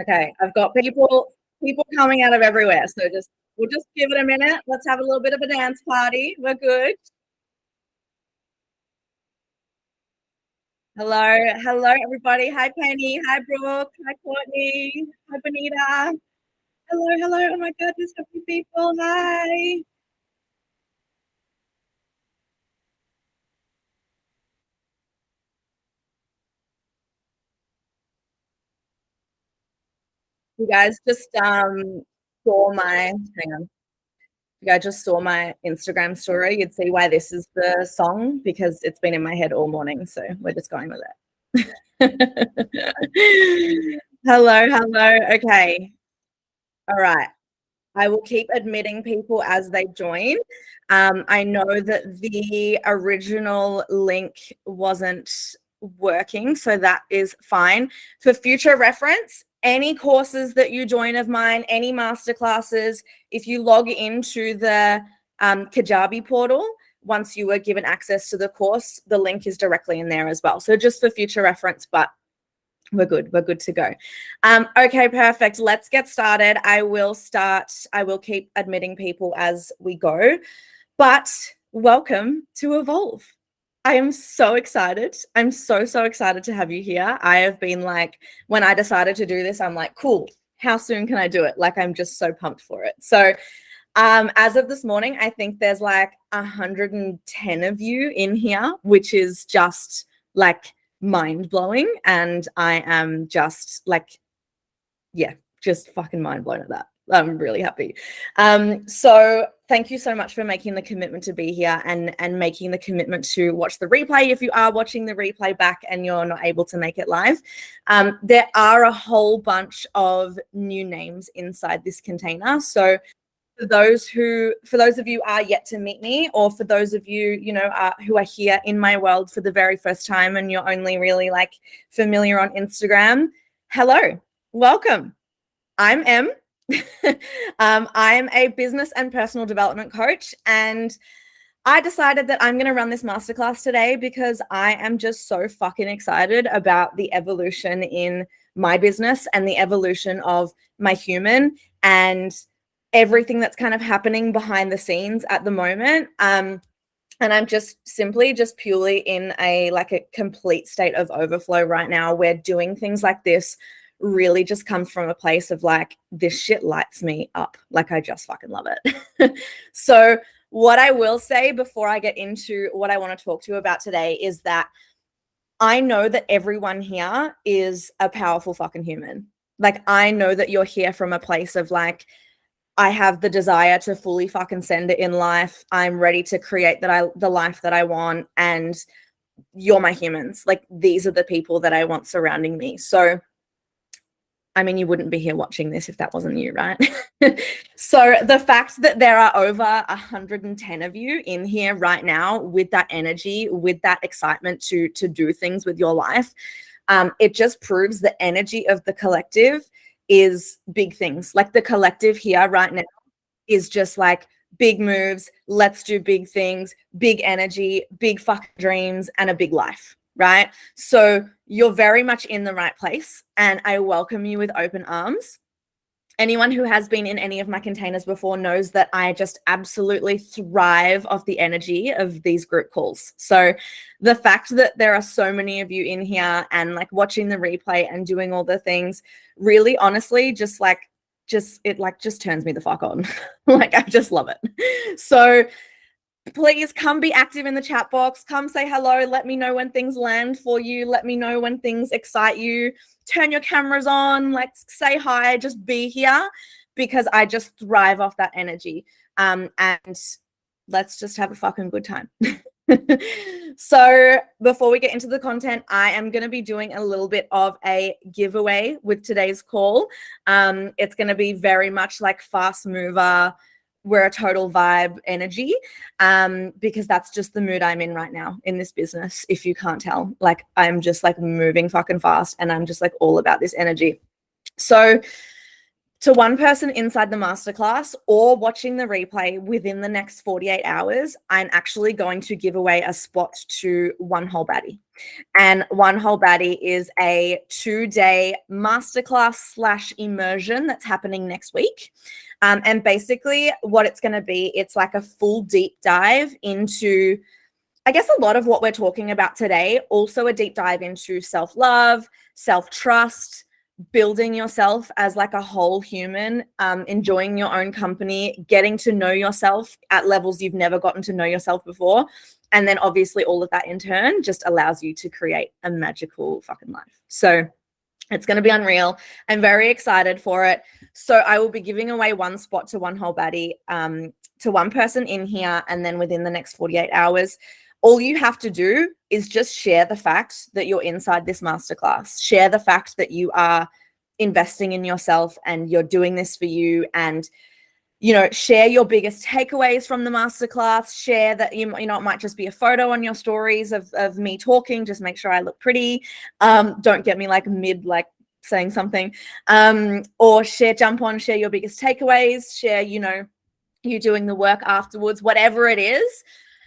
Okay, I've got people coming out of everywhere. So we'll just give it a minute. Let's have a little bit of a dance party. We're good. Hello, everybody. Hi, Penny. Hi, Brooke. Hi, Courtney. Hi, Bonita. Hello. Oh my God, there's so many people. Hi. You guys just saw my hang on. You guys just saw my Instagram story. You'd see why this is the song because it's been in my head all morning. So we're just going with it. Hello. Okay. All right. I will keep admitting people as they join. I know that the original link wasn't working, so that is fine. For future reference, any courses that you join of mine, any masterclasses, if you log into the Kajabi portal, once you were given access to the course, the link is directly in there as well. So just for future reference, but we're good to go. Okay, perfect. Let's get started. I will keep admitting people as we go, but welcome to Evolve. I am so excited. I'm so excited to have you here. I have been like, when I decided to do this, I'm like, cool, how soon can I do it? Like, I'm just so pumped for it. So as of this morning, I think there's like 110 of you in here, which is just like mind blowing. And I am just like, yeah, just fucking mind blown at that. I'm really happy. So thank you so much for making the commitment to be here and making the commitment to watch the replay. If you are watching the replay back and you're not able to make it live, there are a whole bunch of new names inside this container. So for those of you are yet to meet me, or for those of you, who are here in my world for the very first time and you're only really like familiar on Instagram, hello, welcome. I'm Em. I'm a business and personal development coach, and I decided that I'm going to run this masterclass today because I am just so fucking excited about the evolution in my business and the evolution of my human and everything that's kind of happening behind the scenes at the moment. And I'm just purely in a complete state of overflow right now, where doing things like this really just comes from a place of like, this shit lights me up. Like, I just fucking love it. So what I will say before I get into what I want to talk to you about today is that I know that everyone here is a powerful fucking human. Like, I know that you're here from a place of like, I have the desire to fully fucking send it in life. I'm ready to create the life that I want. And you're my humans. Like, these are the people that I want surrounding me. So, I mean, you wouldn't be here watching this if that wasn't you, right? So the fact that there are over 110 of you in here right now with that energy, with that excitement to do things with your life, it just proves the energy of the collective is big things. Like, the collective here right now is just like big moves, let's do big things, big energy, big fucking dreams, and a big life, right? So you're very much in the right place, and I welcome you with open arms. Anyone who has been in any of my containers before knows that I just absolutely thrive off the energy of these group calls. So the fact that there are so many of you in here and like watching the replay and doing all the things really honestly just turns me the fuck on. Like, I just love it. So please come be active in the chat box. Come say hello. Let me know when things land for you. Let me know when things excite you. Turn your cameras on. Like, say hi. Just be here, because I just thrive off that energy. And let's just have a fucking good time. So before we get into the content, I am going to be doing a little bit of a giveaway with today's call. It's going to be very much like fast mover, we're a total vibe energy, because that's just the mood I'm in right now in this business. If you can't tell, like, I'm just like moving fucking fast, and I'm just like all about this energy. So To one person inside the masterclass or watching the replay within the next 48 hours, I'm actually going to give away a spot to One Whole Baddie. And One Whole Baddie is a 2-day masterclass / immersion that's happening next week. And basically what it's going to be, it's like a full deep dive into, I guess, a lot of what we're talking about today, also a deep dive into self-love, self-trust, building yourself as like a whole human, enjoying your own company, getting to know yourself at levels you've never gotten to know yourself before. And then obviously all of that in turn just allows you to create a magical fucking life. So it's going to be unreal. I'm very excited for it. So I will be giving away one spot to One Whole Baddie, to one person in here. And then within the next 48 hours, all you have to do is just share the fact that you're inside this masterclass. Share the fact that you are investing in yourself and you're doing this for you. And, you know, share your biggest takeaways from the masterclass. Share that, you know, it might just be a photo on your stories of me talking. Just make sure I look pretty. Don't get me like mid, like saying something. Or jump on, share your biggest takeaways. Share, you know, you doing the work afterwards, whatever it is.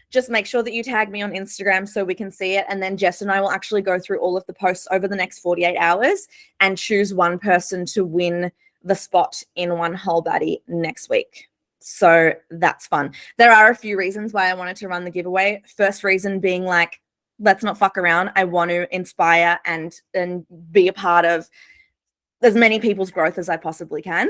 Just make sure that you tag me on Instagram so we can see it. And then Jess and I will actually go through all of the posts over the next 48 hours and choose one person to win the spot in One Whole Baddie next week. So that's fun. There are a few reasons why I wanted to run the giveaway. First reason being like, let's not fuck around. I want to inspire and be a part of as many people's growth as I possibly can.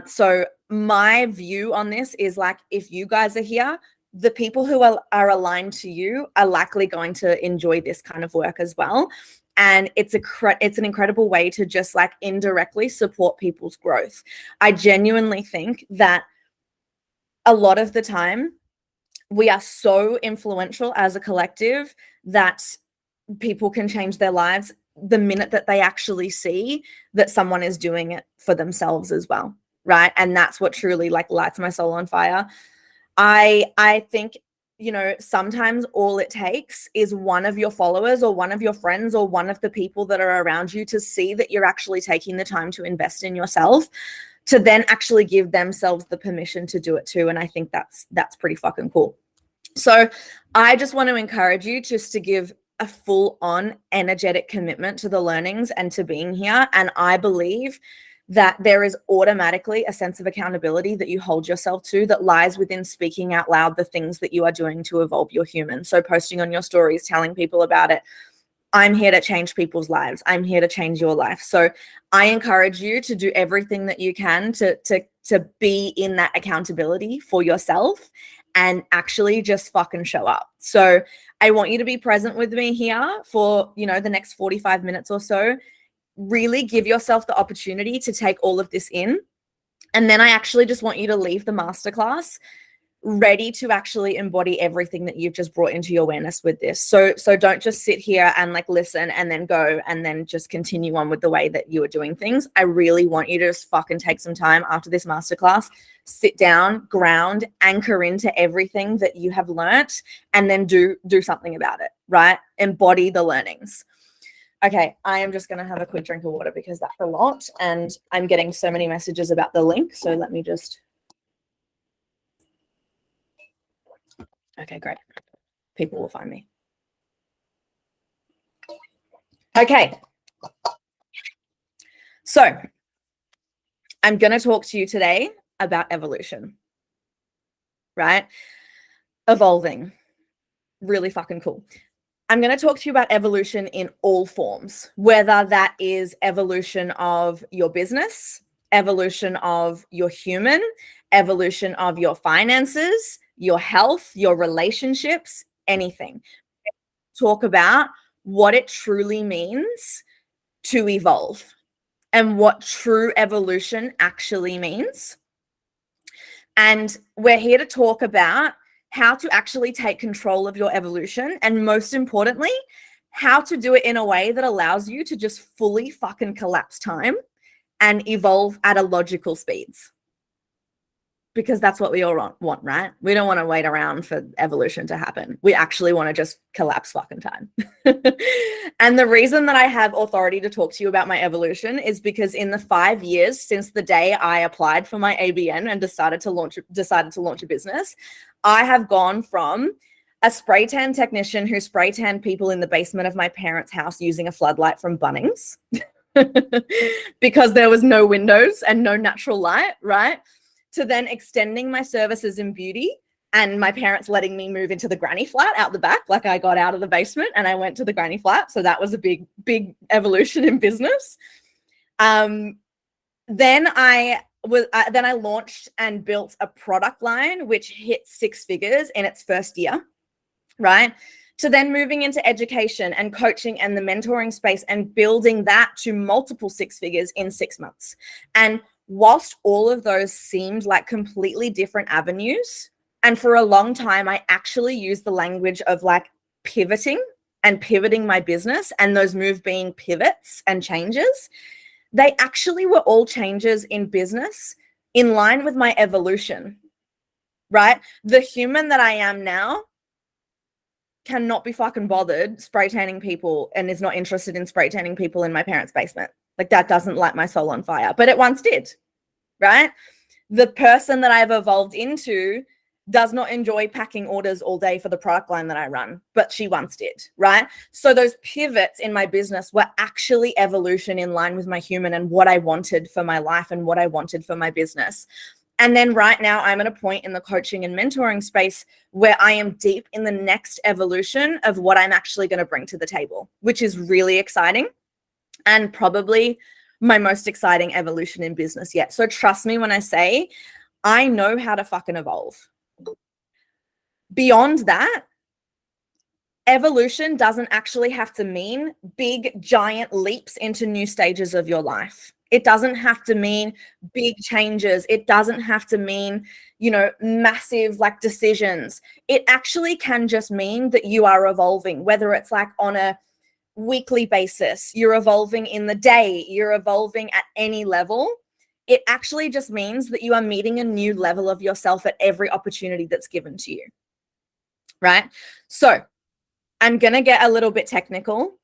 So my view on this is like, if you guys are here, the people who are aligned to you are likely going to enjoy this kind of work as well. And it's an incredible way to just like indirectly support people's growth. I genuinely think that a lot of the time we are so influential as a collective that people can change their lives the minute that they actually see that someone is doing it for themselves as well, right? And that's what truly like lights my soul on fire. I think, you know, sometimes all it takes is one of your followers or one of your friends or one of the people that are around you to see that you're actually taking the time to invest in yourself, to then actually give themselves the permission to do it too. And I think that's pretty fucking cool. So I just want to encourage you just to give a full-on energetic commitment to the learnings and to being here. And I believe that there is automatically a sense of accountability that you hold yourself to that lies within speaking out loud the things that you are doing to evolve your human. So posting on your stories, telling people about it. I'm here to change people's lives. I'm here to change your life. So I encourage you to do everything that you can to be in that accountability for yourself and actually just fucking show up. So I want you to be present with me here for, you know, the next 45 minutes or so. Really give yourself the opportunity to take all of this in. And then I actually just want you to leave the masterclass ready to actually embody everything that you've just brought into your awareness with this. So don't just sit here and like listen and then go and then just continue on with the way that you are doing things. I really want you to just fucking take some time after this masterclass, sit down, ground, anchor into everything that you have learnt, and then do something about it, right? Embody the learnings. Okay, I am just going to have a quick drink of water because that's a lot and I'm getting so many messages about the link. So let me just. Okay, great. People will find me. Okay. So I'm going to talk to you today about evolution, right? Evolving. Really fucking cool. I'm going to talk to you about evolution in all forms, whether that is evolution of your business, evolution of your human, evolution of your finances, your health, your relationships, anything. Talk about what it truly means to evolve and what true evolution actually means. And we're here to talk about how to actually take control of your evolution, and most importantly, how to do it in a way that allows you to just fully fucking collapse time and evolve at a logical speeds. because that's what we all want, right? We don't want to wait around for evolution to happen. We actually want to just collapse fucking time. And the reason that I have authority to talk to you about my evolution is because in the 5 years since the day I applied for my ABN and decided to launch a business, I have gone from a spray tan technician who spray tanned people in the basement of my parents' house using a floodlight from Bunnings because there was no windows and no natural light, right? To then extending my services in beauty and my parents letting me move into the granny flat out the back. Like I got out of the basement and I went to the granny flat. So that was a big, big evolution in business. Then I launched and built a product line which hit 6 figures in its first year, right? To then moving into education and coaching and the mentoring space and building that to multiple 6 figures in 6 months. And whilst all of those seemed like completely different avenues, and for a long time, I actually used the language of like pivoting my business and those moves being pivots and changes, they actually were all changes in business in line with my evolution, right? The human that I am now cannot be fucking bothered spray tanning people and is not interested in spray tanning people in my parents' basement. Like that doesn't light my soul on fire, but it once did, right? The person that I've evolved into does not enjoy packing orders all day for the product line that I run, but she once did, right? So those pivots in my business were actually evolution in line with my human and what I wanted for my life and what I wanted for my business. And then right now I'm at a point in the coaching and mentoring space where I am deep in the next evolution of what I'm actually going to bring to the table, which is really exciting and probably my most exciting evolution in business yet. So trust me when I say I know how to fucking evolve. Beyond that, evolution doesn't actually have to mean big, giant leaps into new stages of your life. It doesn't have to mean big changes. It doesn't have to mean, massive like decisions. It actually can just mean that you are evolving, whether it's like on a weekly basis, you're evolving in the day, you're evolving at any level. It actually just means that you are meeting a new level of yourself at every opportunity that's given to you, right? So I'm going to get a little bit technical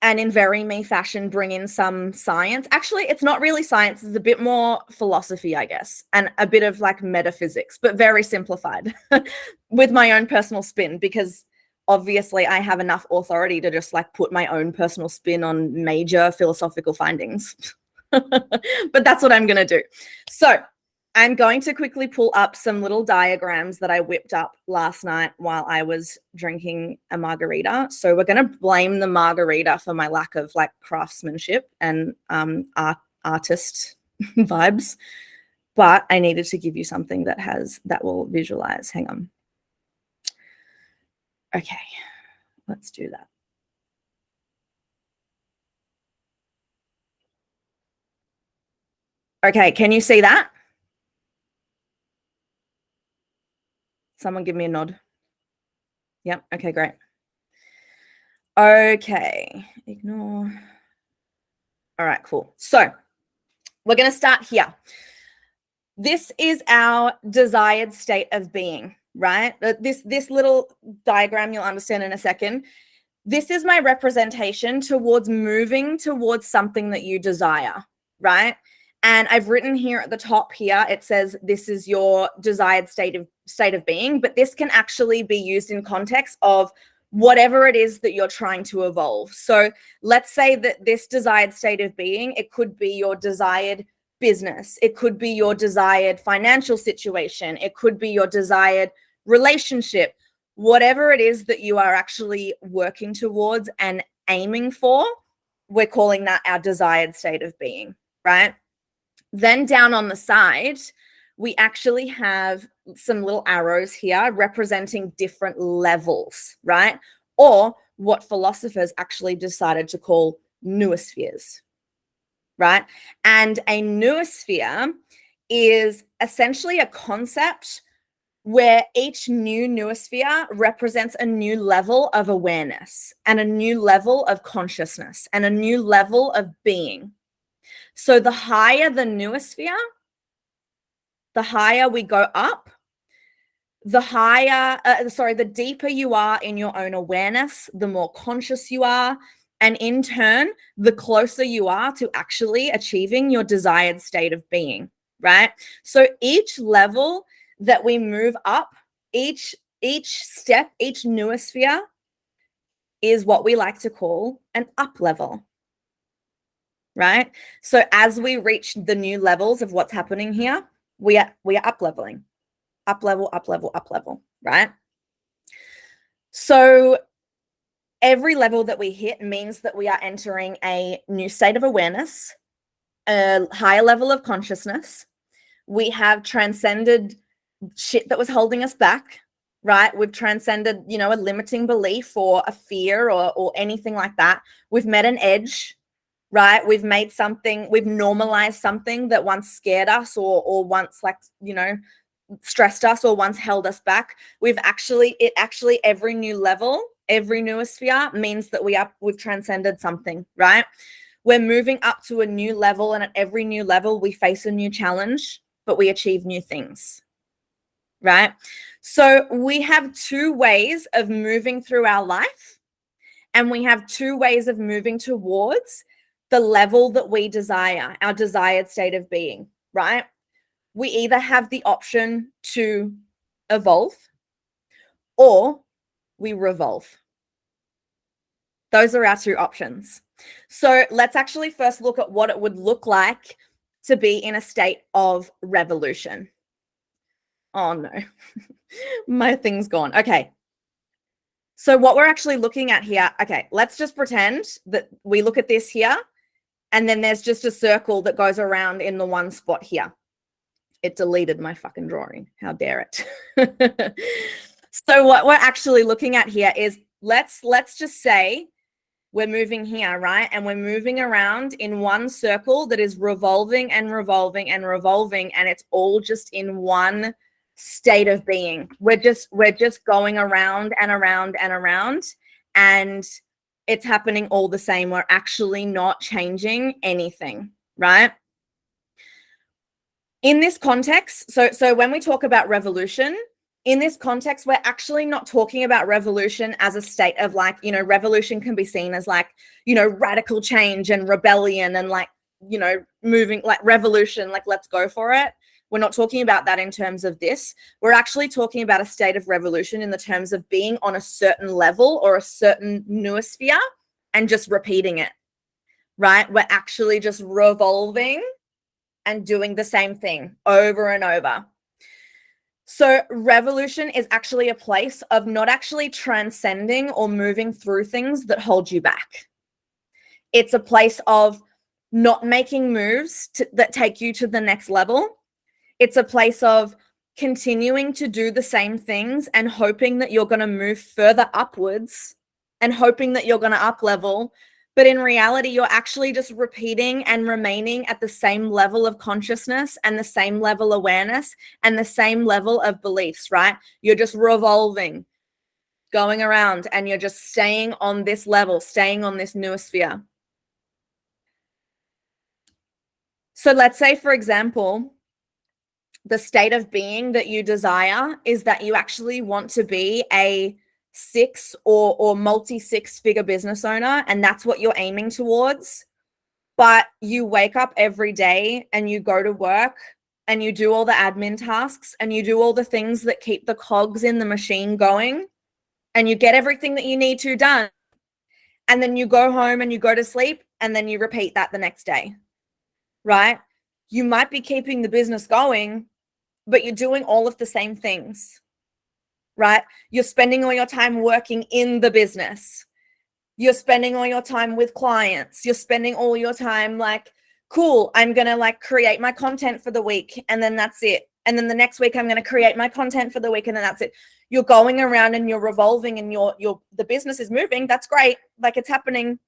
and in very me fashion bring in some science. Actually, it's not really science. It's a bit more philosophy, I guess, and a bit of like metaphysics, but very simplified with my own personal spin, because obviously I have enough authority to just like put my own personal spin on major philosophical findings. But that's what I'm going to do. So I'm going to quickly pull up some little diagrams that I whipped up last night while I was drinking a margarita. So we're going to blame the margarita for my lack of like craftsmanship and artist vibes. But I needed to give you something that will visualize. Hang on. Okay, let's do that. Okay, can you see that? Someone give me a nod. Yep, okay, great. Okay, ignore. All right, cool. So we're going to start here. This is our desired state of being, right? This little diagram you'll understand in a second. This is my representation towards moving towards something that you desire, right? And I've written here at the top here, it says this is your desired state of being, but this can actually be used in context of whatever it is that you're trying to evolve. So let's say that this desired state of being, it could be your desired business. It could be your desired financial situation. It could be your desired relationship. Whatever it is that you are actually working towards and aiming for, we're calling that our desired state of being, right? Then down on the side, we actually have some little arrows here representing different levels, right? Or what philosophers actually decided to call noospheres, right? And a noosphere is essentially a concept where each new noosphere represents a new level of awareness and a new level of consciousness and a new level of being. So the higher the noosphere, the higher we go up, the deeper you are in your own awareness, the more conscious you are. And in turn, the closer you are to actually achieving your desired state of being, right? So each level that we move up, each step, each noosphere is what we like to call an up level, right? So as we reach the new levels of what's happening here, we are up leveling, up level, up level, up level, right? So every level that we hit means that we are entering a new state of awareness, a higher level of consciousness. We have transcended shit that was holding us back, right? We've transcended, a limiting belief or a fear or anything like that. We've met an edge, right? We've normalized something that once scared us or once stressed us or once held us back. Every new level, every noosphere means that we've transcended something, right? We're moving up to a new level, and at every new level, we face a new challenge, but we achieve new things, right? So we have two ways of moving through our life, and we have two ways of moving towards the level that we desire, our desired state of being, right? We either have the option to evolve or we revolve. Those are our two options. So let's actually first look at what it would look like to be in a state of revolution. Oh no, my thing's gone. Okay. So what we're actually looking at here, okay, let's just pretend that we look at this here, and then there's just a circle that goes around in the one spot here. It deleted my fucking drawing. How dare it? So what we're actually looking at here is let's just say we're moving here, right? And we're moving around in one circle that is revolving and revolving and revolving, and it's all just in one state of being. We're just going around and around and around, and it's happening all the same. We're actually not changing anything, right? In this context, so when we talk about revolution, in this context, we're actually not talking about revolution as a state of revolution can be seen as radical change and rebellion and moving revolution, let's go for it. We're not talking about that in terms of this. We're actually talking about a state of revolution in the terms of being on a certain level or a certain noosphere and just repeating it, right? We're actually just revolving and doing the same thing over and over. So revolution is actually a place of not actually transcending or moving through things that hold you back. It's a place of not making moves that take you to the next level. It's a place of continuing to do the same things and hoping that you're going to move further upwards and hoping that you're going to up level. But in reality, you're actually just repeating and remaining at the same level of consciousness and the same level of awareness and the same level of beliefs, right? You're just revolving, going around, and you're just staying on this level, staying on this noosphere. So let's say, for example, the state of being that you desire is that you actually want to be a 6 or multi-6-figure business owner, and that's what you're aiming towards. But you wake up every day and you go to work and you do all the admin tasks and you do all the things that keep the cogs in the machine going, and you get everything that you need to done. And then you go home and you go to sleep, and then you repeat that the next day, right? You might be keeping the business going, but you're doing all of the same things, right? You're spending all your time working in the business. You're spending all your time with clients. You're spending all your time cool, I'm going to create my content for the week, and then that's it. And then the next week I'm going to create my content for the week, and then that's it. You're going around and you're revolving, and the business is moving. That's great. It's happening.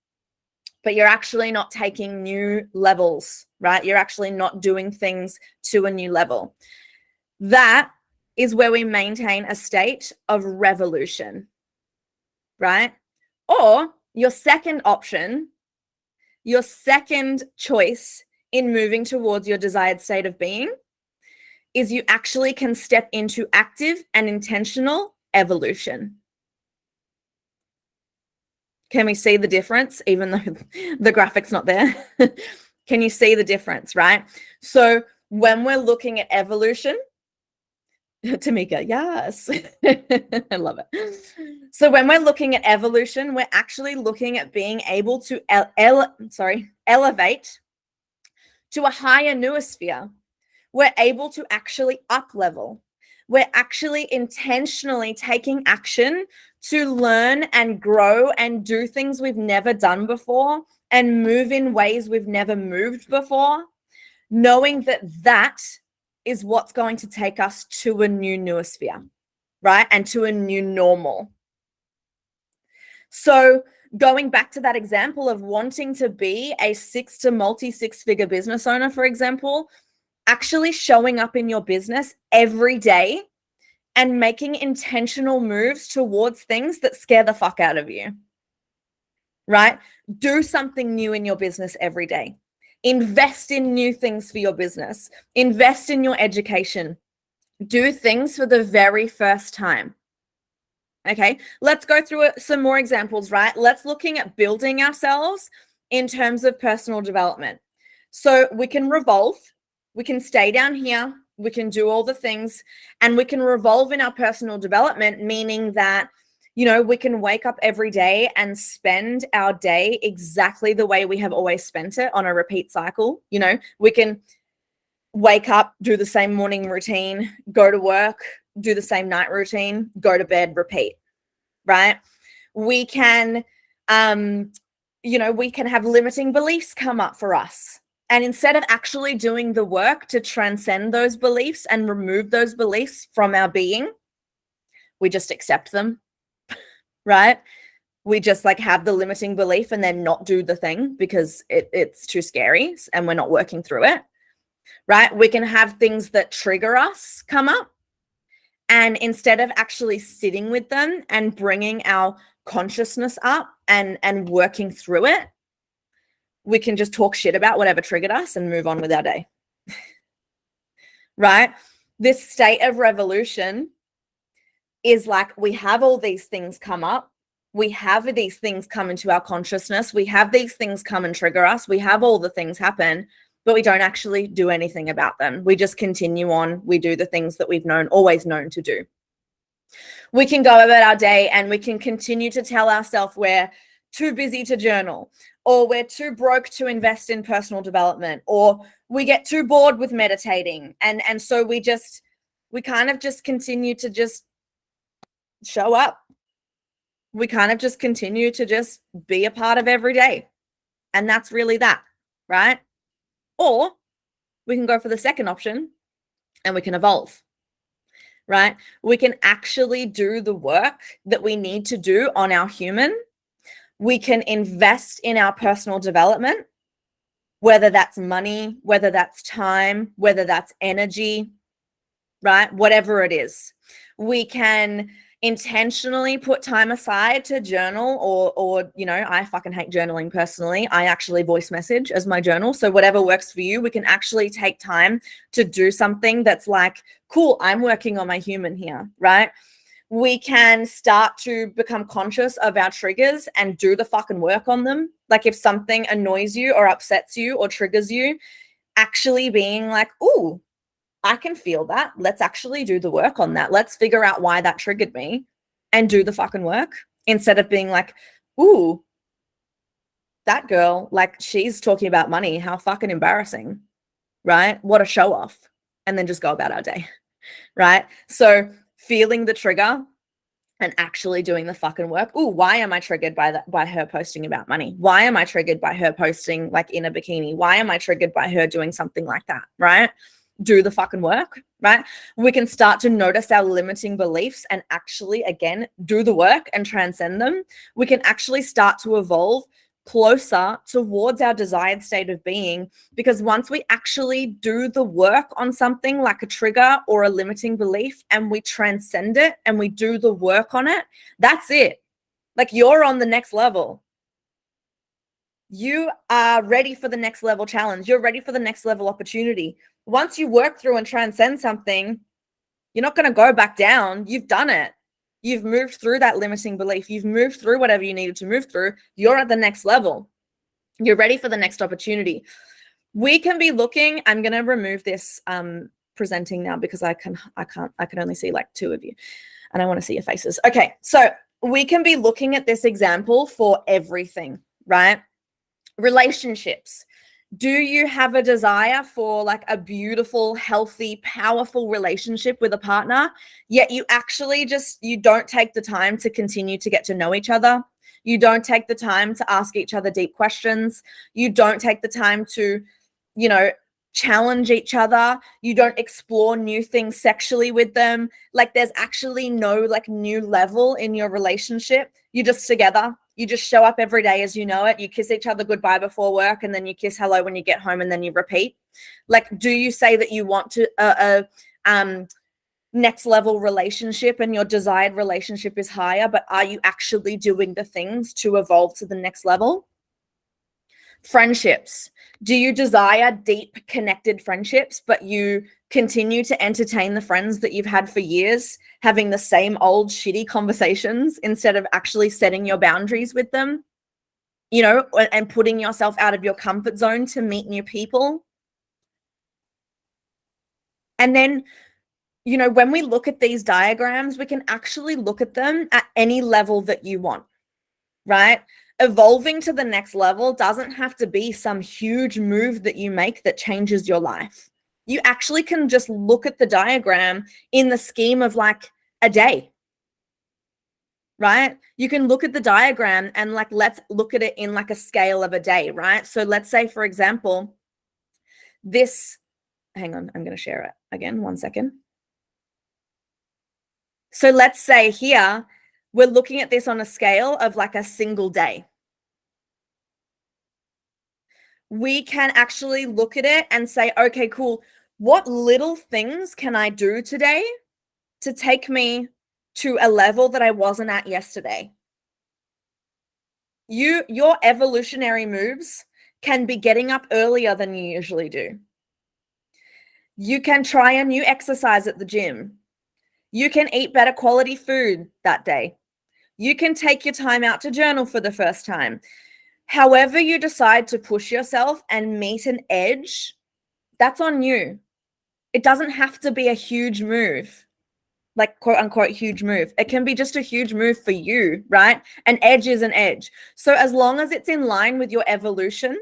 But you're actually not taking new levels, right? You're actually not doing things to a new level. That is where we maintain a state of revolution, right? Or your second option, your second choice in moving towards your desired state of being is you actually can step into active and intentional evolution. Can we see the difference, even though the graphic's not there? Can you see the difference, right? So when we're looking at evolution, Tamika, yes. I love it. So when we're looking at evolution, we're actually looking at being able to elevate to a higher noosphere. We're able to actually up level. We're actually intentionally taking action to learn and grow and do things we've never done before and move in ways we've never moved before, knowing that that is what's going to take us to a new noosphere, right? And to a new normal. So going back to that example of wanting to be a multi-six-figure business owner, for example, actually showing up in your business every day and making intentional moves towards things that scare the fuck out of you, right? Do something new in your business every day. Invest in new things for your business. Invest in your education. Do things for the very first time. Okay, let's go through some more examples, right? Let's looking at building ourselves in terms of personal development. So we can revolve, we can stay down here, we can do all the things, and we can revolve in our personal development, meaning that, you know, we can wake up every day and spend our day exactly the way we have always spent it on a repeat cycle. You know, we can wake up, do the same morning routine, go to work, do the same night routine, go to bed, repeat, right? We can, we can have limiting beliefs come up for us. And instead of actually doing the work to transcend those beliefs and remove those beliefs from our being, we just accept them, right? We just like have the limiting belief and then not do the thing because it's too scary and we're not working through it, right? We can have things that trigger us come up. And instead of actually sitting with them and bringing our consciousness up and working through it, we can just talk shit about whatever triggered us and move on with our day. Right? This state of revolution is like we have all these things come up. We have these things come into our consciousness. We have these things come and trigger us. We have all the things happen, but we don't actually do anything about them. We just continue on. We do the things that we've always known to do. We can go about our day and we can continue to tell ourselves we're too busy to journal, or we're too broke to invest in personal development, or we get too bored with meditating. And so we kind of just continue to just show up. We kind of just continue to just be a part of every day. And that's really that, right? Or we can go for the second option and we can evolve, right? We can actually do the work that we need to do on our human. We can invest in our personal development, whether that's money, whether that's time, whether that's energy, right? Whatever it is. We can intentionally put time aside to journal or I fucking hate journaling personally. I actually voice message as my journal. So whatever works for you, we can actually take time to do something that's like, cool, I'm working on my human here, right? We can start to become conscious of our triggers and do the fucking work on them. Like if something annoys you or upsets you or triggers you, actually being like, ooh, I can feel that. Let's actually do the work on that. Let's figure out why that triggered me and do the fucking work instead of being like, ooh, that girl, like she's talking about money. How fucking embarrassing, right? What a show off. And then just go about our day, right? So feeling the trigger and actually doing the fucking work. Ooh, why am I triggered by her posting about money? Why am I triggered by her posting like in a bikini? Why am I triggered by her doing something like that, right? Do the fucking work, right? We can start to notice our limiting beliefs and actually, again, do the work and transcend them. We can actually start to evolve closer towards our desired state of being, because once we actually do the work on something like a trigger or a limiting belief and we transcend it and we do the work on it, that's it. Like you're on the next level. You are ready for the next level challenge. You're ready for the next level opportunity. Once you work through and transcend something, you're not going to go back down. You've done it. You've moved through that limiting belief. You've moved through whatever you needed to move through. You're at the next level. You're ready for the next opportunity. We can be looking, I'm going to remove this presenting now because I can only see like two of you and I want to see your faces. Okay. So we can be looking at this example for everything, right? Relationships. Do you have a desire for like a beautiful, healthy, powerful relationship with a partner, yet you actually you don't take the time to continue to get to know each other? You don't take the time to ask each other deep questions. You don't take the time to, challenge each other. You don't explore new things sexually with them. Like there's actually no like new level in your relationship. You're just together. You just show up every day as you know it. You kiss each other goodbye before work and then you kiss hello when you get home and then you repeat. Like, do you say that you want to next level relationship and your desired relationship is higher, but are you actually doing the things to evolve to the next level? Friendships. Do you desire deep connected friendships, but you continue to entertain the friends that you've had for years, having the same old shitty conversations instead of actually setting your boundaries with them, and putting yourself out of your comfort zone to meet new people? And then, when we look at these diagrams, we can actually look at them at any level that you want, right? Evolving to the next level doesn't have to be some huge move that you make that changes your life. You actually can just look at the diagram in the scheme of like a day, right? You can look at the diagram and like, let's look at it in like a scale of a day, right? So let's say, for example, hang on, I'm going to share it again, 1 second. So let's say here, we're looking at this on a scale of like a single day. We can actually look at it and say, okay, cool. What little things can I do today to take me to a level that I wasn't at yesterday? Your evolutionary moves can be getting up earlier than you usually do. You can try a new exercise at the gym. You can eat better quality food that day. You can take your time out to journal for the first time. However you decide to push yourself and meet an edge, that's on you. It doesn't have to be a huge move, like quote unquote huge move. It can be just a huge move for you, right? An edge is an edge. So as long as it's in line with your evolution,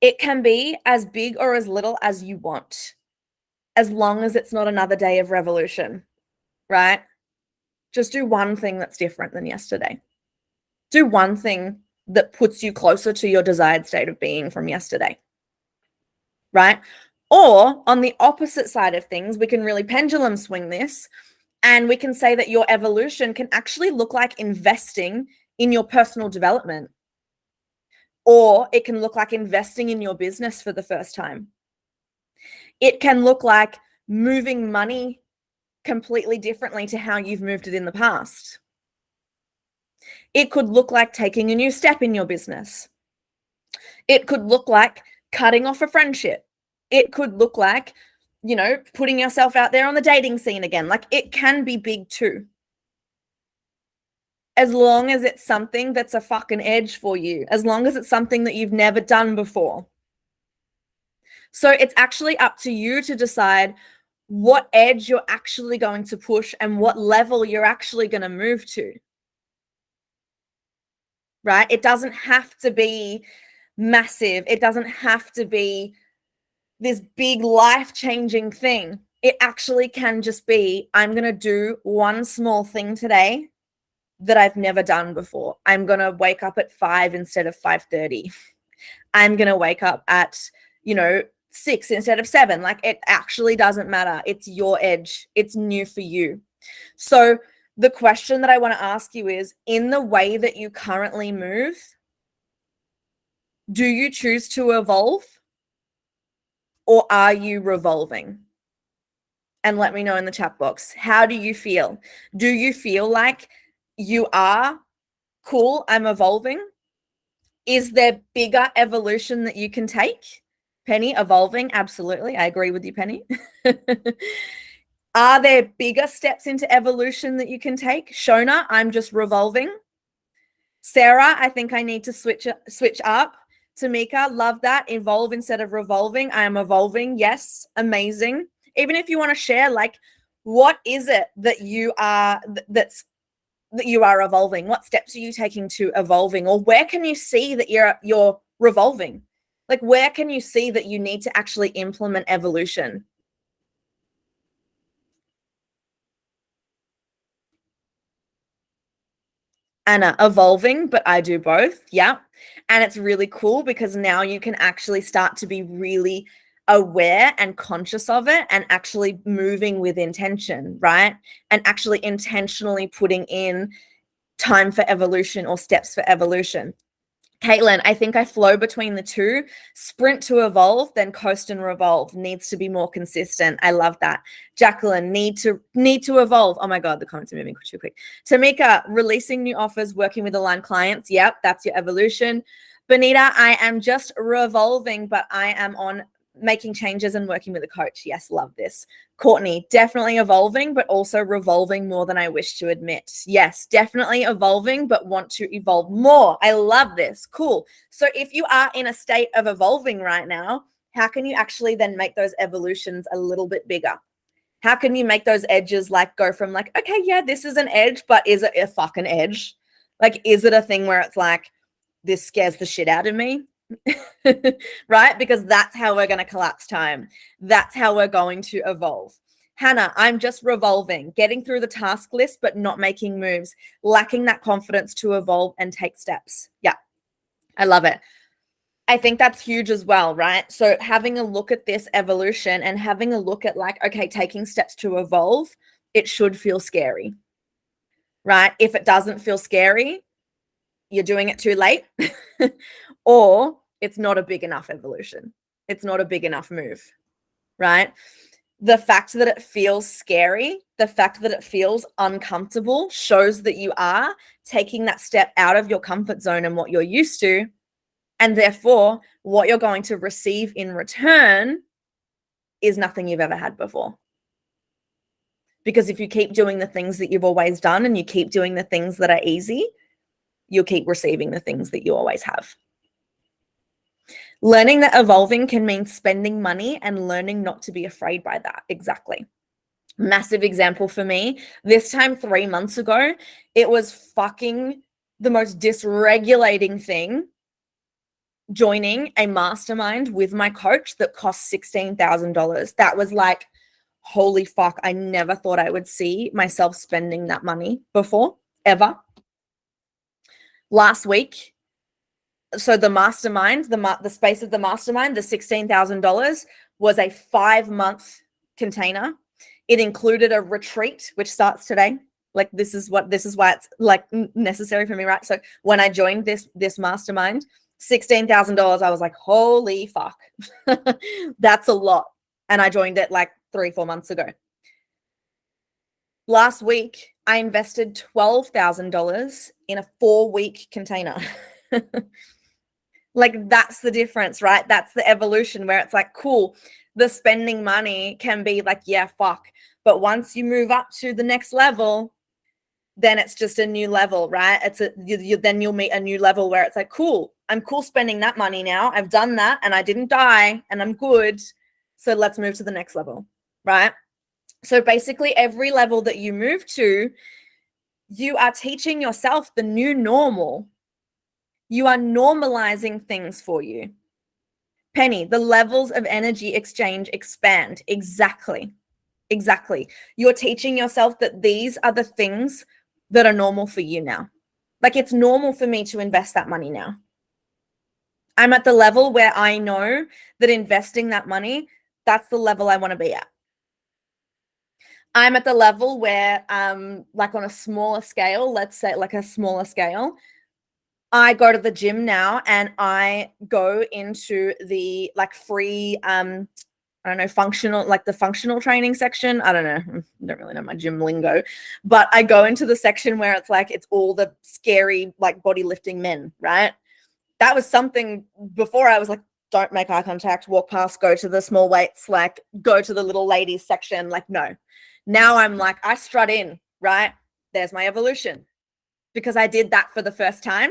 it can be as big or as little as you want, as long as it's not another day of revolution, right? Just do one thing that's different than yesterday. Do one thing that puts you closer to your desired state of being from yesterday, right? Or on the opposite side of things, we can really pendulum swing this and we can say that your evolution can actually look like investing in your personal development, or it can look like investing in your business for the first time. It can look like moving money completely differently to how you've moved it in the past. It could look like taking a new step in your business. It could look like cutting off a friendship. It could look like, putting yourself out there on the dating scene again. Like it can be big too. As long as it's something that's a fucking edge for you, as long as it's something that you've never done before. So it's actually up to you to decide what edge you're actually going to push and what level you're actually going to move to. Right? It doesn't have to be massive. It doesn't have to be this big life-changing thing. It actually can just be, I'm going to do one small thing today that I've never done before. I'm going to wake up at 5 instead of 5:30. I'm going to wake up at, 6 instead of 7. Like it actually doesn't matter. It's your edge. It's new for you. So the question that I want to ask you is, in the way that you currently move, do you choose to evolve or are you revolving? And let me know in the chat box. How do you feel? Do you feel like you are cool, I'm evolving? Is there bigger evolution that you can take? Penny, evolving. Absolutely. I agree with you, Penny. Are there bigger steps into evolution that you can take? Shona, I'm just revolving. Sarah, I think I need to switch up. Tamika, love that. Evolve instead of revolving. I am evolving. Yes, amazing. Even if you want to share, like, what is it that you are that you are evolving? What steps are you taking to evolving? Or where can you see that you're revolving? Like, where can you see that you need to actually implement evolution? Anna, evolving, but I do both. Yeah. And it's really cool because now you can actually start to be really aware and conscious of it and actually moving with intention, right? And actually intentionally putting in time for evolution or steps for evolution. Caitlin, I think I flow between the two. Sprint to evolve, then coast and revolve. Needs to be more consistent. I love that. Jacqueline, need to evolve. Oh my God, the comments are moving too quick. Tamika, releasing new offers, working with aligned clients. Yep, that's your evolution. Benita, I am just revolving, but I am on making changes and working with a coach. Yes, love this. Courtney, definitely evolving, but also revolving more than I wish to admit. Yes, definitely evolving, but want to evolve more. I love this. Cool. So if you are in a state of evolving right now, how can you actually then make those evolutions a little bit bigger? How can you make those edges like go from like, okay, yeah, this is an edge, but is it a fucking edge? Like, is it a thing where it's like, this scares the shit out of me? Right? Because that's how we're going to collapse time. That's how we're going to evolve. Hannah, I'm just revolving, getting through the task list, but not making moves, lacking that confidence to evolve and take steps. Yeah, I love it. I think that's huge as well, right? So having a look at this evolution and having a look at like, okay, taking steps to evolve, it should feel scary, right? If it doesn't feel scary, you're doing it too late or it's not a big enough evolution. It's not a big enough move, right? The fact that it feels scary, the fact that it feels uncomfortable shows that you are taking that step out of your comfort zone and what you're used to. And therefore, what you're going to receive in return is nothing you've ever had before. Because if you keep doing the things that you've always done and you keep doing the things that are easy, you'll keep receiving the things that you always have. Learning that evolving can mean spending money and learning not to be afraid by that. Exactly. Massive example for me. This time 3 months ago, it was fucking the most dysregulating thing joining a mastermind with my coach that cost $16,000. That was like, holy fuck, I never thought I would see myself spending that money before, ever. Last week, so the mastermind, the space of the mastermind, the $16,000 was a 5-month container. It included a retreat, which starts today. Like this is why it's like necessary for me, right? So when I joined this mastermind, $16,000, I was like, holy fuck, that's a lot. And I joined it like 3-4 months ago. Last week, I invested $12,000 in a 4-week container. Like that's the difference, right? That's the evolution where it's like, cool, the spending money can be like, yeah, fuck. But once you move up to the next level, then it's just a new level, right? Then you'll meet a new level where it's like, cool, I'm cool spending that money now. I've done that and I didn't die and I'm good. So let's move to the next level, right? So basically every level that you move to, you are teaching yourself the new normal. You are normalizing things for you. Penny, the levels of energy exchange expand. Exactly. You're teaching yourself that these are the things that are normal for you now. Like it's normal for me to invest that money now. I'm at the level where I know that investing that money, that's the level I want to be at. I'm at the level where, like on a smaller scale, let's say like a smaller scale, I go to the gym now and I go into the like free, I don't know, functional, like the functional training section. I don't know. I don't really know my gym lingo, but I go into the section where it's like, it's all the scary, like body lifting men, right? that was something before I was like, don't make eye contact, walk past, go to the small weights, like go to the little ladies section. Like, no. Now I'm like, I strut in, right? There's my evolution. Because I did that for the first time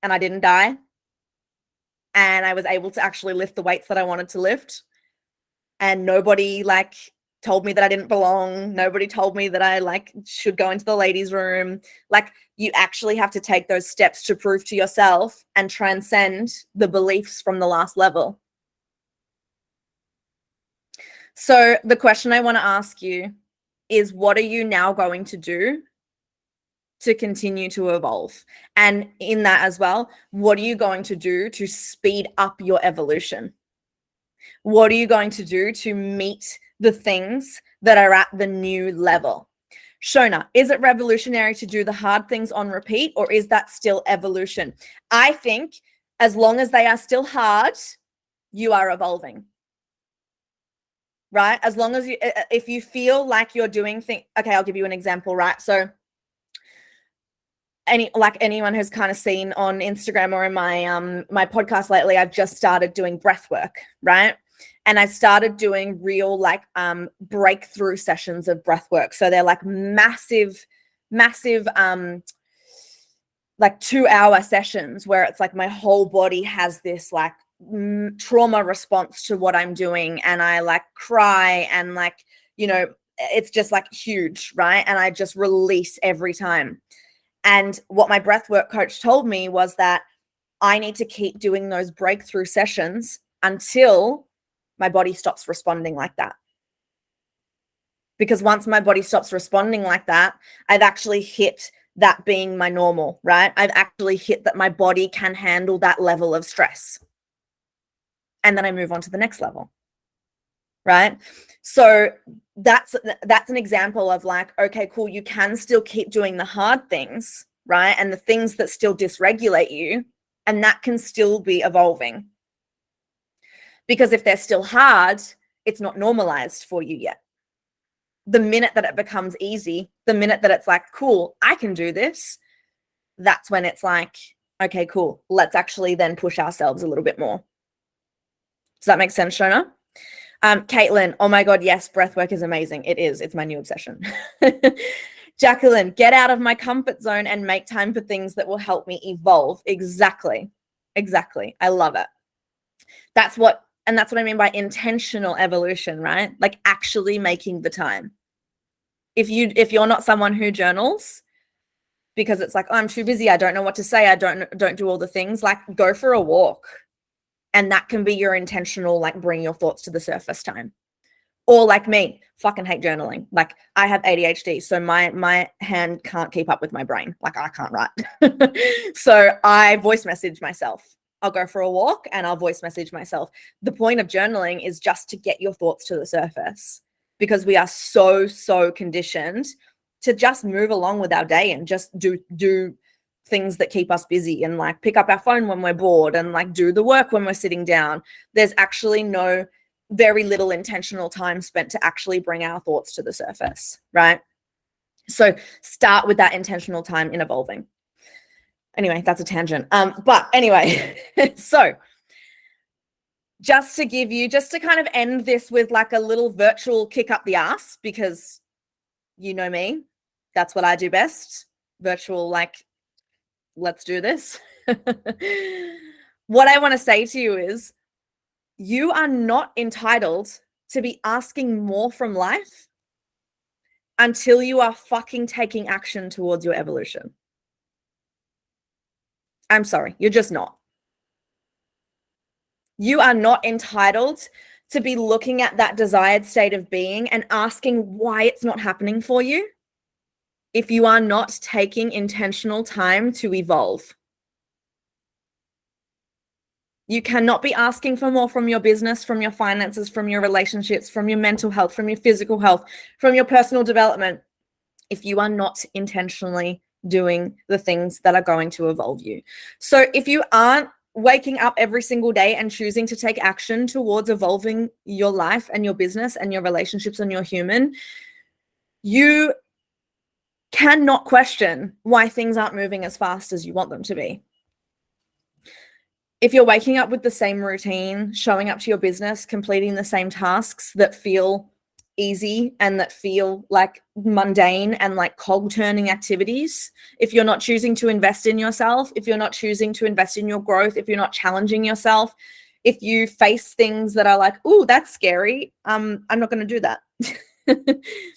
and I didn't die. And I was able to actually lift the weights that I wanted to lift. And nobody like told me that I didn't belong. Nobody told me that I like should go into the ladies' room. Like, you actually have to take those steps to prove to yourself and transcend the beliefs from the last level. So the question I want to ask you is, what are you now going to do to continue to evolve? And in that as well, what are you going to do to speed up your evolution? What are you going to do to meet the things that are at the new level? Shona, is it revolutionary to do the hard things on repeat, or is that still evolution? I think as long as they are still hard, you are evolving. Right? As long as you, if you feel like you're doing things, okay, I'll give you an example, right? So anyone who's kind of seen on Instagram or in my podcast lately, I've just started doing breath work, right? And I started doing real like breakthrough sessions of breath work. So they're like massive like 2-hour sessions where it's like my whole body has this like trauma response to what I'm doing, and I like cry, and like, you know, it's just like huge, right? And I just release every time. And what my breathwork coach told me was that I need to keep doing those breakthrough sessions until my body stops responding like that. Because once my body stops responding like that, I've actually hit that being my normal, right? I've actually hit that my body can handle that level of stress. And then I move on to the next level, right? So that's an example of like, okay, cool, you can still keep doing the hard things, right? And the things that still dysregulate you, and that can still be evolving. Because if they're still hard, it's not normalized for you yet. The minute that it becomes easy, the minute that it's like, cool, I can do this, that's when it's like, okay, cool, let's actually then push ourselves a little bit more. Does that make sense, Shona? Caitlin, oh my God, yes, breathwork is amazing. It is. It's my new obsession. Jacqueline, get out of my comfort zone and make time for things that will help me evolve. Exactly. I love it. That's what I mean by intentional evolution, right? Like actually making the time. If you're not someone who journals because it's like, oh, I'm too busy, I don't know what to say, I don't do all the things, like go for a walk. And that can be your intentional, like bring your thoughts to the surface time. Or like me, fucking hate journaling. Like I have ADHD, so my hand can't keep up with my brain. Like I can't write. So I voice message myself. I'll go for a walk and I'll voice message myself. The point of journaling is just to get your thoughts to the surface, because we are so conditioned to just move along with our day and just do things that keep us busy, and like pick up our phone when we're bored, and like do the work when we're sitting down. There's actually very little intentional time spent to actually bring our thoughts to the surface, right? So start with that intentional time in evolving. Anyway, that's a tangent. But anyway, so just to kind of end this with like a little virtual kick up the ass, because you know me, that's what I do best. Virtual, like, let's do this. What I want to say to you is, you are not entitled to be asking more from life until you are fucking taking action towards your evolution. I'm sorry, you're just not. You are not entitled to be looking at that desired state of being and asking why it's not happening for you if you are not taking intentional time to evolve. You cannot be asking for more from your business, from your finances, from your relationships, from your mental health, from your physical health, from your personal development, if you are not intentionally doing the things that are going to evolve you. So if you aren't waking up every single day and choosing to take action towards evolving your life and your business and your relationships and your human, you cannot question why things aren't moving as fast as you want them to be. if you're waking up with the same routine, showing up to your business, completing the same tasks that feel easy and that feel like mundane and like cog turning activities, if you're not choosing to invest in yourself, if you're not choosing to invest in your growth, if you're not challenging yourself, if you face things that are like, oh, that's scary, I'm not going to do that.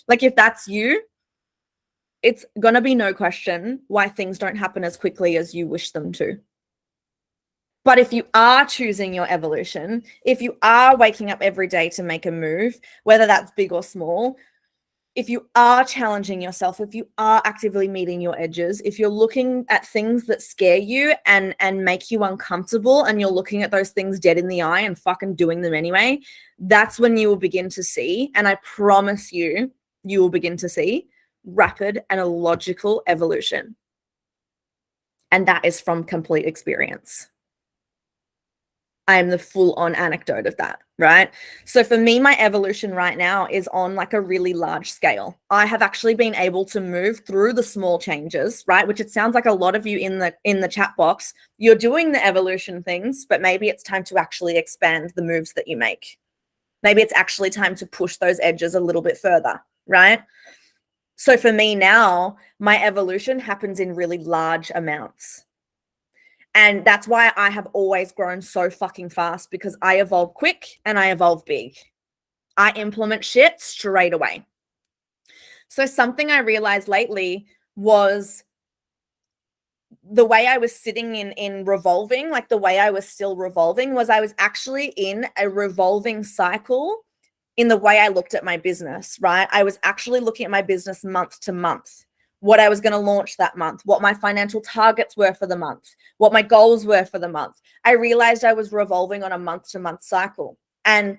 Like if that's you, it's going to be no question why things don't happen as quickly as you wish them to. But if you are choosing your evolution, if you are waking up every day to make a move, whether that's big or small, if you are challenging yourself, if you are actively meeting your edges, if you're looking at things that scare you and make you uncomfortable, and you're looking at those things dead in the eye and fucking doing them anyway, that's when you will begin to see, and I promise you, you will begin to see rapid and a logical evolution. And that is from complete experience. I am the full-on anecdote of that, right? So for me, my evolution right now is on like a really large scale. I have actually been able to move through the small changes, right? Which it sounds like a lot of you in the chat box, you're doing the evolution things, but maybe it's time to actually expand the moves that you make. Maybe it's actually time to push those edges a little bit further, right? So for me now, my evolution happens in really large amounts. And that's why I have always grown so fucking fast, because I evolve quick and I evolve big. I implement shit straight away. So something I realized lately was the way I was sitting in revolving, like the way I was still revolving, was I was actually in a revolving cycle in the way I looked at my business, right? I was actually looking at my business month to month. What I was going to launch that month, what my financial targets were for the month, what my goals were for the month. I realized I was revolving on a month-to-month cycle. And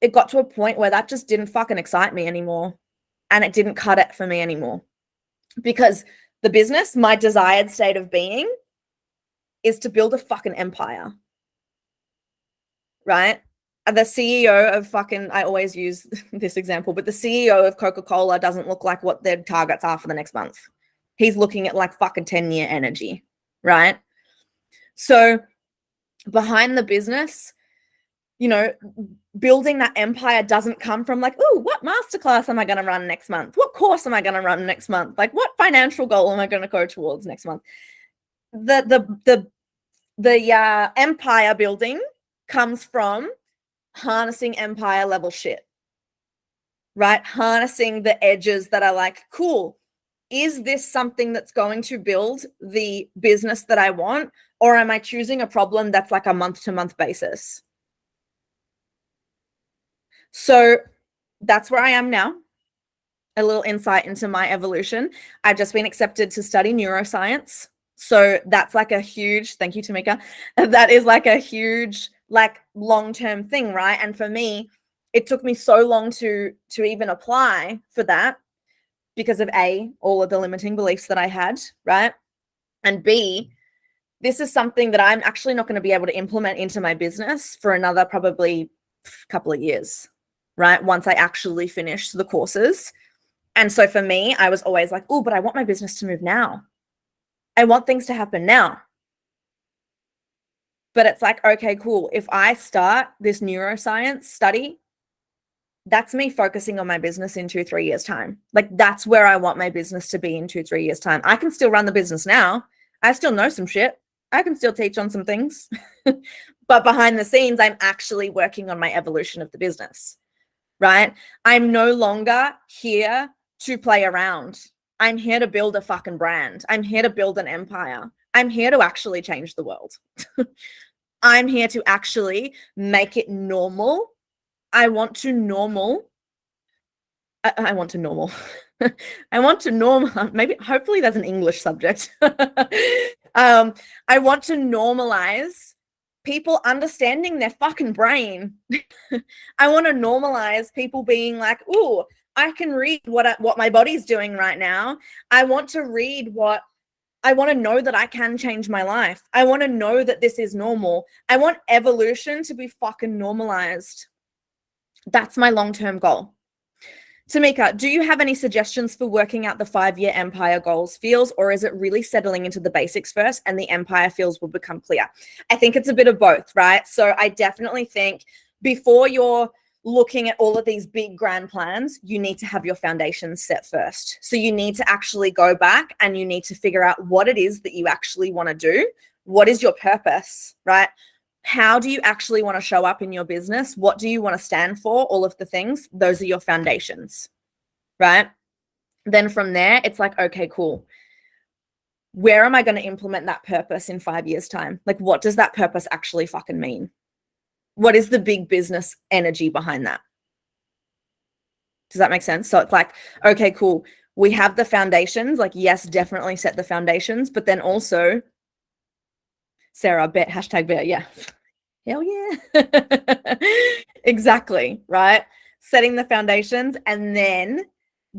it got to a point where that just didn't fucking excite me anymore. And it didn't cut it for me anymore. Because the business, my desired state of being, is to build a fucking empire. Right? The CEO of fucking, I always use this example, but the CEO of Coca-Cola doesn't look like what their targets are for the next month. He's looking at like fucking 10-year energy, right? So behind the business, you know, building that empire doesn't come from like, oh, what masterclass am I going to run next month? What course am I going to run next month? Like, what financial goal am I going to go towards next month? The empire building comes from harnessing empire level shit, right? Harnessing the edges that are like, cool, is this something that's going to build the business that I want? Or am I choosing a problem that's like a month-to-month basis? So that's where I am now. A little insight into my evolution. I've just been accepted to study neuroscience. So that's like a huge, thank you, Tamika. That is like a huge, like long-term thing, right? And for me, it took me so long to even apply for that because of A, all of the limiting beliefs that I had, right? And B, this is something that I'm actually not going to be able to implement into my business for another probably couple of years, right? Once I actually finish the courses. And so for me, I was always like, oh, but I want my business to move now. I want things to happen now. But it's like, okay, cool. If I start this neuroscience study, that's me focusing on my business in 2-3 years' time. Like that's where I want my business to be in 2-3 years' time. I can still run the business now. I still know some shit. I can still teach on some things. But behind the scenes, I'm actually working on my evolution of the business, right? I'm no longer here to play around. I'm here to build a fucking brand. I'm here to build an empire. I'm here to actually change the world. I'm here to actually make it normal. I want to normal. I want to normal. I want to normal. Maybe, hopefully, there's an English subject. I want to normalize people understanding their fucking brain. I want to normalize people being like, "Ooh, I can read what my body's doing right now. I want to read what I want to know that I can change my life. I want to know that this is normal. I want evolution to be fucking normalized." That's my long-term goal. Tamika, do you have any suggestions for working out the 5-year empire goals feels, or is it really settling into the basics first and the empire feels will become clear? I think it's a bit of both, right? So I definitely think before you're looking at all of these big grand plans, you need to have your foundations set first. So you need to actually go back and you need to figure out what it is that you actually want to do. What is your purpose, right? How do you actually want to show up in your business? What do you want to stand for? All of the things, those are your foundations, right? Then from there, it's like, okay, cool. Where am I going to implement that purpose in 5 years' time? Like, what does that purpose actually fucking mean? What is the big business energy behind that? Does that make sense? So it's like, okay, cool. We have the foundations. Like, yes, definitely set the foundations, but then also, Sarah, bet, hashtag bet, yeah. Hell yeah. Exactly, right? Setting the foundations and then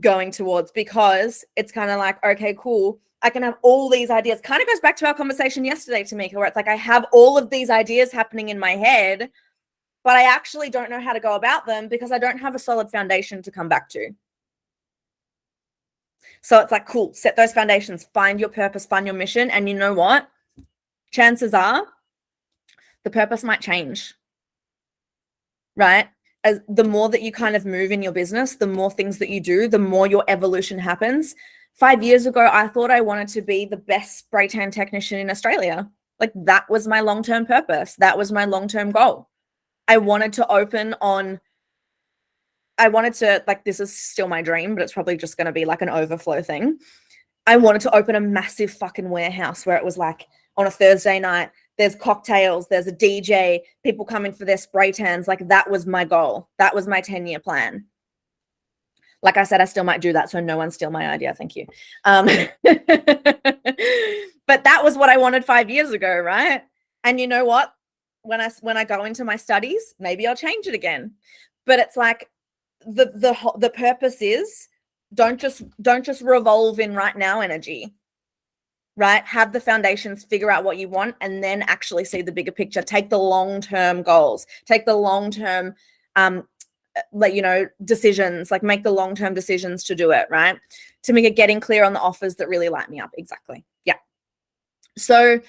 going towards, because it's kind of like, okay, cool. I can have all these ideas. Kind of goes back to our conversation yesterday, Tamika, where it's like I have all of these ideas happening in my head, but I actually don't know how to go about them because I don't have a solid foundation to come back to. So it's like, cool, set those foundations, find your purpose, find your mission. And you know what? Chances are the purpose might change, right? As the more that you kind of move in your business, the more things that you do, the more your evolution happens. 5 years ago, I thought I wanted to be the best spray tan technician in Australia. Like, that was my long-term purpose. That was my long-term goal. I wanted to like, this is still my dream, but it's probably just going to be like an overflow thing. I wanted to open a massive fucking warehouse where it was like on a Thursday night, there's cocktails, there's a DJ, people coming for their spray tans. Like, that was my goal. That was my 10-year plan. Like I said, I still might do that, so no one steal my idea. Thank you. But that was what I wanted 5 years ago, right? And you know what? When I go into my studies, maybe I'll change it again. But it's like the purpose is don't just revolve in right now energy. Right? Have the foundations, figure out what you want, and then actually see the bigger picture. Take the long-term goals, take the long-term, decisions, like make the long-term decisions to do it, right? To make it getting clear on the offers that really light me up. Exactly. Yeah. So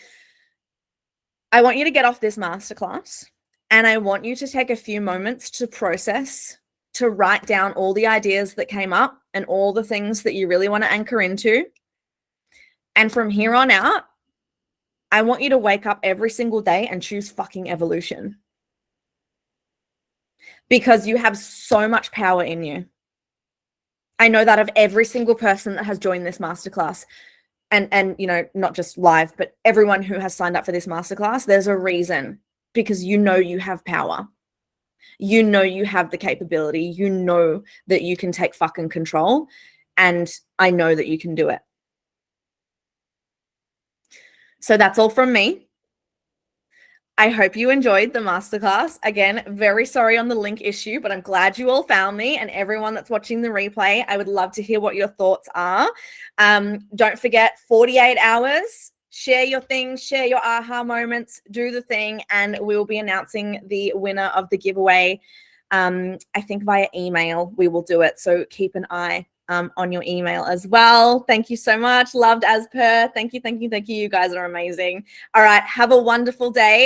I want you to get off this masterclass and I want you to take a few moments to process, to write down all the ideas that came up and all the things that you really want to anchor into. And from here on out, I want you to wake up every single day and choose fucking evolution. Because you have so much power in you. I know that of every single person that has joined this masterclass, and not just live, but everyone who has signed up for this masterclass, there's a reason, because you know you have power. You know you have the capability. You know that you can take fucking control, and I know that you can do it. So that's all from me. I hope you enjoyed the masterclass. Again, very sorry on the link issue, but I'm glad you all found me, and everyone that's watching the replay, I would love to hear what your thoughts are. Don't forget, 48 hours, share your things, share your aha moments, do the thing, and we will be announcing the winner of the giveaway. I think via email we will do it. So keep an eye on your email as well. Thank you so much. Loved as per. Thank you. You guys are amazing. All right. Have a wonderful day.